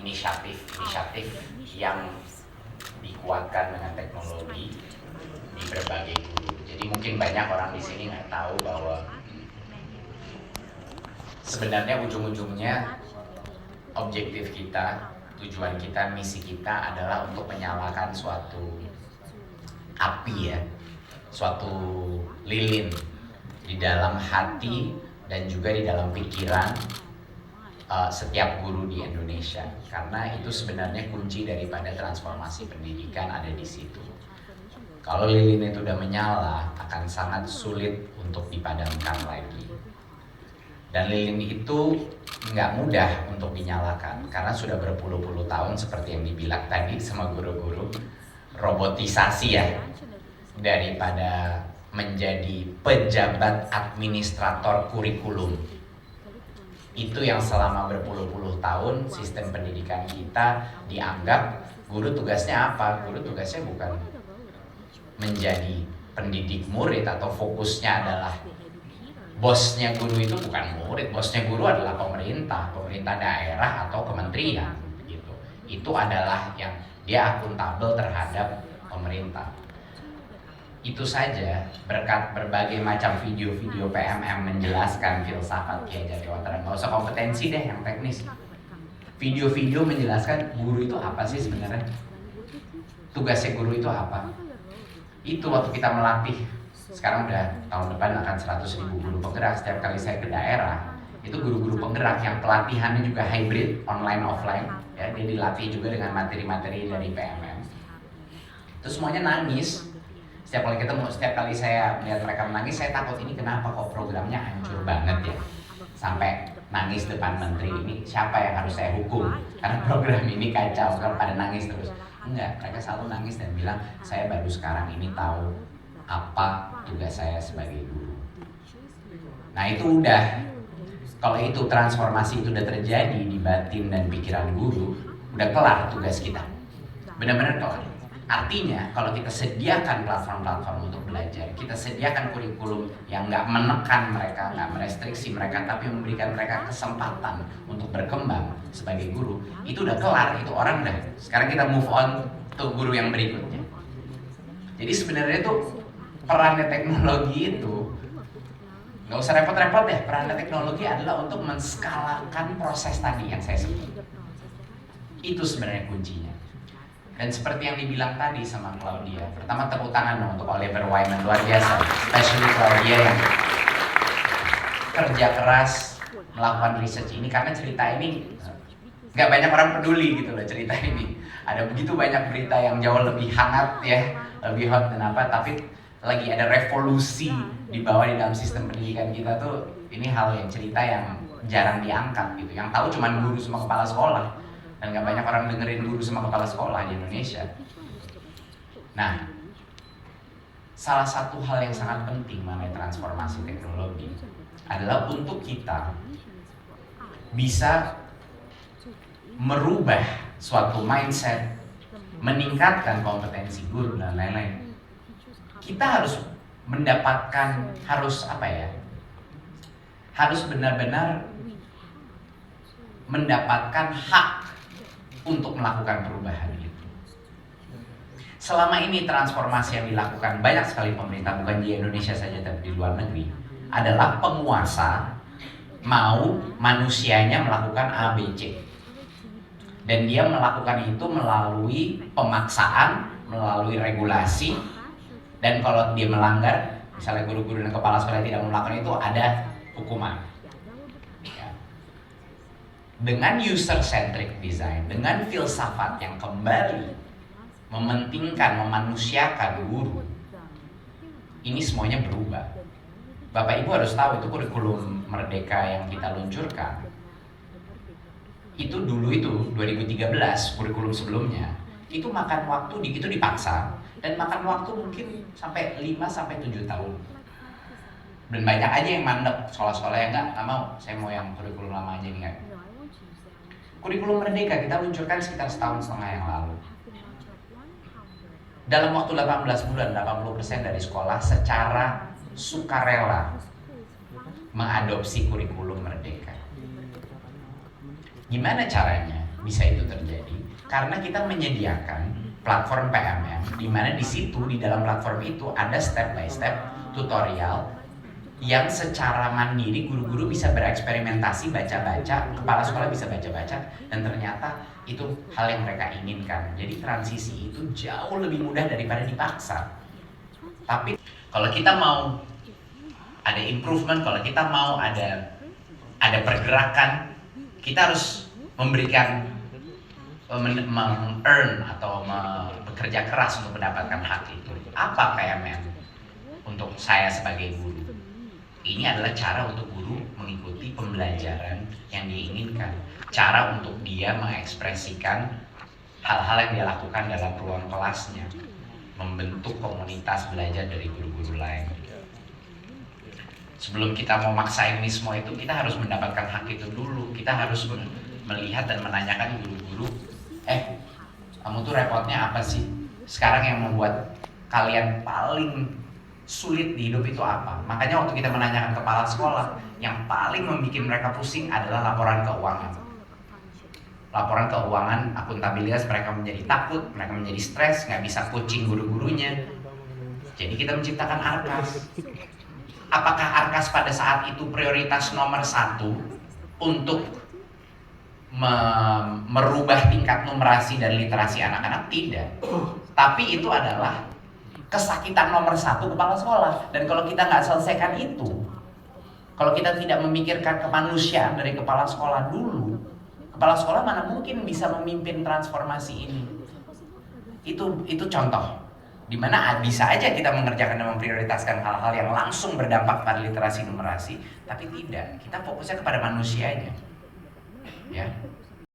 inisiatif yang dikuatkan dengan teknologi di berbagai guru. Jadi mungkin banyak orang di sini nggak tahu bahwa sebenarnya ujung-ujungnya objektif kita, tujuan kita, misi kita adalah untuk menyalakan suatu api ya, suatu lilin di dalam hati dan juga di dalam pikiran setiap guru di Indonesia, karena itu sebenarnya kunci daripada transformasi pendidikan ada di situ. Kalau lilin itu udah menyala, akan sangat sulit untuk dipadamkan lagi. Dan lilin itu nggak mudah untuk dinyalakan, karena sudah berpuluh-puluh tahun seperti yang dibilang tadi sama guru-guru, robotisasi ya, daripada menjadi pejabat administrator kurikulum. Itu yang selama berpuluh-puluh tahun sistem pendidikan kita dianggap guru tugasnya apa? Guru tugasnya bukan menjadi pendidik murid, atau fokusnya adalah bosnya guru itu bukan murid, bosnya guru adalah pemerintah daerah atau kementerian gitu. Itu adalah yang dia akuntabel terhadap pemerintah. Itu saja berkat berbagai macam video-video PMM menjelaskan filsafat Ki Hajar Dewantara. Nggak usah kompetensi deh yang teknis. Video-video menjelaskan guru itu apa sih sebenarnya, tugasnya guru itu apa. Itu waktu kita melatih, sekarang udah tahun depan akan 100.000 guru penggerak. Setiap kali saya ke daerah, itu guru-guru penggerak yang pelatihannya juga hybrid, online offline ya, dia dilatih juga dengan materi-materi dari PMM. Itu semuanya nangis. Setiap kali ketemu, setiap kali saya melihat mereka menangis, saya takut ini kenapa kok programnya hancur banget ya, sampai nangis depan menteri. Ini siapa yang harus saya hukum karena program ini kacau, kalau pada nangis terus. Enggak, mereka selalu nangis dan bilang, saya baru sekarang ini tahu apa tugas saya sebagai guru. Nah itu udah, kalau itu transformasi itu udah terjadi di batin dan pikiran guru, udah kelar tugas kita, benar-benar kelar. Artinya kalau kita sediakan platform-platform untuk belajar, kita sediakan kurikulum yang nggak menekan mereka, nggak merestriksi mereka, tapi memberikan mereka kesempatan untuk berkembang sebagai guru, itu udah kelar, itu orang udah. Sekarang kita move on ke guru yang berikutnya. Jadi sebenarnya itu perannya teknologi itu nggak usah repot-repot deh. Perannya teknologi adalah untuk menskalakan proses tadi yang saya sebut. Itu sebenarnya kuncinya. Dan seperti yang dibilang tadi sama Claudia, pertama tepuk tangan dong untuk Oliver Wyman, luar biasa, especially Claudia yang kerja keras melakukan research ini, karena cerita ini nggak banyak orang peduli gitu loh. Cerita ini ada begitu banyak berita yang jauh lebih hangat ya, lebih hot dan apa, tapi lagi ada revolusi dibawa di dalam sistem pendidikan kita tuh. Ini hal yang cerita yang jarang diangkat gitu, yang tahu cuma guru sama kepala sekolah. Dan gak banyak orang dengerin guru sama kepala sekolah di Indonesia. Nah, salah satu hal yang sangat penting mengenai transformasi teknologi adalah untuk kita bisa merubah suatu mindset, meningkatkan kompetensi guru dan lain-lain. Kita harus mendapatkan, harus benar-benar mendapatkan hak untuk melakukan perubahan itu. Selama ini transformasi yang dilakukan banyak sekali pemerintah, bukan di Indonesia saja tapi di luar negeri, adalah penguasa mau manusianya melakukan A, B, C. Dan dia melakukan itu melalui pemaksaan, melalui regulasi, dan kalau dia melanggar, misalnya guru-guru dan kepala sekolah tidak melakukan itu, ada hukuman. Dengan user-centric design, dengan filsafat yang kembali mementingkan, memanusiakan guru, ini semuanya berubah. Bapak Ibu harus tahu itu kurikulum Merdeka yang kita luncurkan. Itu dulu itu 2013 kurikulum sebelumnya, itu makan waktu, itu dipaksa dan makan waktu mungkin sampai 5-7 tahun. Dan banyak aja yang mandek, sekolah-sekolah yang nggak mau, saya mau yang kurikulum lama aja nih. Kurikulum Merdeka kita luncurkan sekitar 1,5 tahun yang lalu. Dalam waktu 18 bulan, 80% dari sekolah secara sukarela mengadopsi kurikulum Merdeka. Gimana caranya? bisa itu terjadi? Karena kita menyediakan platform PMM, di mana di situ, di dalam platform itu ada step by step tutorial yang secara mandiri guru-guru bisa bereksperimentasi, baca-baca, kepala sekolah bisa baca-baca, dan ternyata itu hal yang mereka inginkan. Jadi transisi itu jauh lebih mudah daripada dipaksa. Tapi kalau kita mau ada improvement, kalau kita mau ada pergerakan, kita harus memberikan earn atau bekerja keras untuk mendapatkan hak itu. Apa PMM untuk saya sebagai guru? Ini adalah cara untuk guru mengikuti pembelajaran yang diinginkan, cara untuk dia mengekspresikan hal-hal yang dia lakukan dalam ruang kelasnya, membentuk komunitas belajar dari guru-guru lain. Sebelum kita mau maksain Mismo itu, kita harus mendapatkan hak itu dulu. Kita harus melihat dan menanyakan guru-guru, kamu tuh repotnya apa sih? Sekarang yang membuat kalian paling sulit di hidup itu apa? Makanya waktu kita menanyakan kepala sekolah, yang paling membuat mereka pusing adalah laporan keuangan. Laporan keuangan, akuntabilitas, mereka menjadi takut, mereka menjadi stres, nggak bisa coaching guru-gurunya. Jadi kita menciptakan Arkas. Apakah Arkas pada saat itu prioritas nomor 1 untuk merubah tingkat numerasi dan literasi anak-anak? Tidak. Tapi itu adalah kesakitan nomor 1 kepala sekolah. Dan kalau kita nggak selesaikan itu, kalau kita tidak memikirkan kemanusiaan dari kepala sekolah dulu, kepala sekolah mana mungkin bisa memimpin transformasi ini. Itu contoh dimana bisa aja kita mengerjakan dan memprioritaskan hal-hal yang langsung berdampak pada literasi numerasi, tapi tidak, kita fokusnya kepada manusianya.